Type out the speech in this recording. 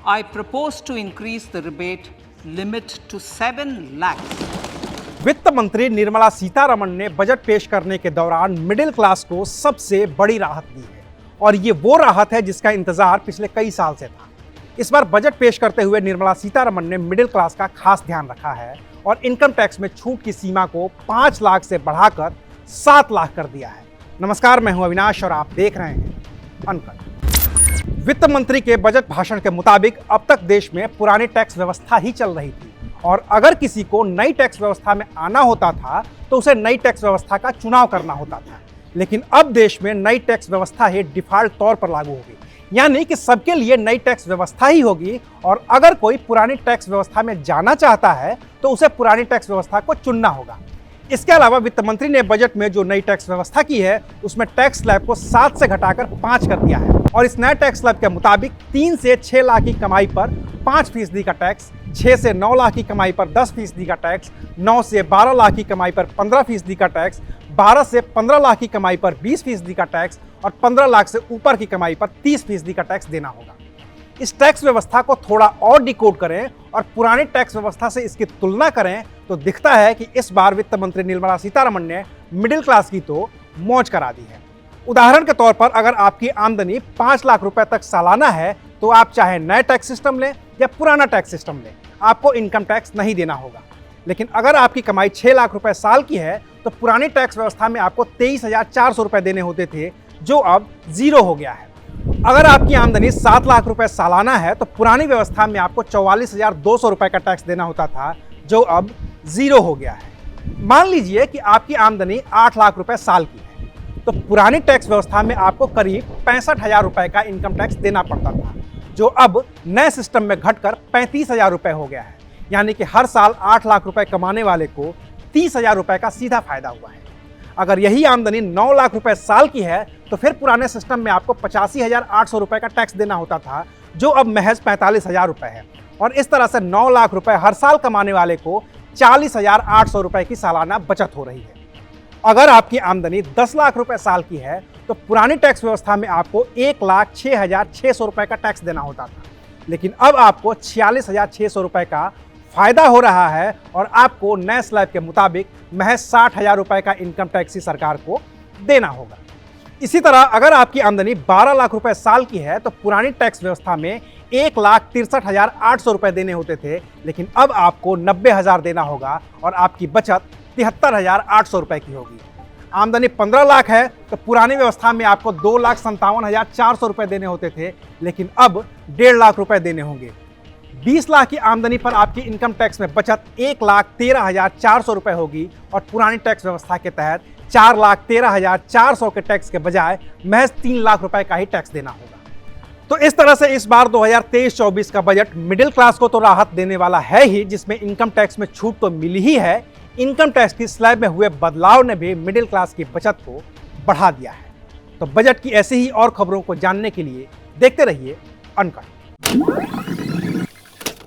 I propose to increase the rebate limit to 7 lakhs. वित्त मंत्री निर्मला सीतारमण ने बजट पेश करने के दौरान मिडिल क्लास को सबसे बड़ी राहत दी है और ये वो राहत है जिसका इंतजार पिछले कई साल से था। इस बार बजट पेश करते हुए निर्मला सीतारमण ने मिडिल क्लास का खास ध्यान रखा है और इनकम टैक्स में छूट की सीमा को 5 लाख से बढ़ाकर 7 लाख कर दिया है। नमस्कार, मैं हूं अविनाश और आप देख रहे हैं अनकट। वित्त मंत्री के बजट भाषण के मुताबिक अब तक देश में पुरानी टैक्स व्यवस्था ही चल रही थी और अगर किसी को नई टैक्स व्यवस्था में आना होता था तो उसे नई टैक्स व्यवस्था का चुनाव करना होता था। लेकिन अब देश में नई टैक्स व्यवस्था ही डिफॉल्ट तौर पर लागू होगी, यानी कि सबके लिए नई टैक्स व्यवस्था ही होगी और अगर कोई पुरानी टैक्स व्यवस्था में जाना चाहता है तो उसे पुरानी टैक्स व्यवस्था को चुनना होगा। इसके अलावा वित्त मंत्री ने बजट में जो नई टैक्स व्यवस्था की है उसमें टैक्स स्लैब को 7 से घटाकर 5 कर दिया है और इस नए टैक्स स्लैब के मुताबिक 3 से 6 लाख की कमाई पर 5% का टैक्स, 6 से 9 लाख की कमाई पर 10% का टैक्स, 9 से 12 लाख की कमाई पर 15% का टैक्स, 12 से 15 लाख की कमाई पर 20% का टैक्स और 15 लाख से ऊपर की कमाई पर 30% का टैक्स देना होगा। इस टैक्स व्यवस्था को थोड़ा और डिकोड करें और पुरानी टैक्स व्यवस्था से इसकी तुलना करें तो दिखता है कि इस बार वित्त मंत्री निर्मला सीतारमण ने मिडिल क्लास की तो मौज करा दी है। उदाहरण के तौर पर अगर आपकी आमदनी 5 लाख रुपए तक सालाना है तो आप चाहे नए टैक्स सिस्टम लें या पुराना टैक्स सिस्टम लें, आपको इनकम टैक्स नहीं देना होगा। लेकिन अगर आपकी कमाई 6 लाख रुपए साल की है तो पुरानी टैक्स व्यवस्था में आपको 23,400 रुपए देने होते थे, जो अब 0 हो गया है। अगर आपकी आमदनी 7 लाख रुपए सालाना है तो पुरानी व्यवस्था में आपको 44,200 रुपए का टैक्स देना होता था, जो अब 0 हो गया है। मान लीजिए कि आपकी आमदनी 8 लाख रुपए साल की है तो पुरानी टैक्स व्यवस्था में आपको करीब 65,000 रुपए का इनकम टैक्स देना पड़ता था, जो अब नए सिस्टम में घटकर 35,000 रुपए हो गया है। यानी कि हर साल 8 लाख रुपए कमाने वाले को 30,000 रुपए का सीधा फायदा हुआ है। अगर यही आमदनी 9 लाख रुपए साल की है तो फिर पुराने सिस्टम में आपको 85,800 रुपए का टैक्स देना होता था, जो अब महज 45,000 रुपए है। और इस तरह से 9 लाख रुपए हर साल कमाने वाले को 40,800 रुपए की सालाना बचत हो रही है। अगर आपकी आमदनी 10 लाख रुपए साल की है तो पुरानी टैक्स व्यवस्था में आपको 1,06,600 रुपए का टैक्स देना होता था, लेकिन अब आपको 46,600 रुपए का फायदा हो रहा है और आपको नए स्लैब के मुताबिक महज 60,000 रुपए का इनकम टैक्स ही सरकार को देना होगा। इसी तरह अगर आपकी आमदनी 12 लाख रुपए साल की है तो पुरानी टैक्स व्यवस्था में 1,63,800 रुपए देने होते थे, लेकिन अब आपको 90,000 देना होगा और आपकी बचत 73,800 रुपए की होगी। आमदनी 15 लाख है तो पुरानी व्यवस्था में आपको 2,57,400 रुपए देने होते थे, लेकिन अब 1.5 लाख रुपए देने होंगे। 20 लाख की आमदनी पर आपकी इनकम टैक्स में बचत 1,13,400 रुपए होगी और पुरानी टैक्स व्यवस्था के तहत 4,13,400 के टैक्स के बजाय महज 3 लाख रुपए का ही टैक्स देना होगा। तो इस तरह से इस बार 2023-24 का बजट मिडिल क्लास को तो राहत देने वाला है ही, जिसमें इनकम टैक्स में छूट तो मिली ही है, इनकम टैक्स की स्लैब में हुए बदलाव ने भी मिडिल क्लास की बचत को बढ़ा दिया है। तो बजट की ऐसी ही और खबरों को जानने के लिए देखते रहिए अनकट।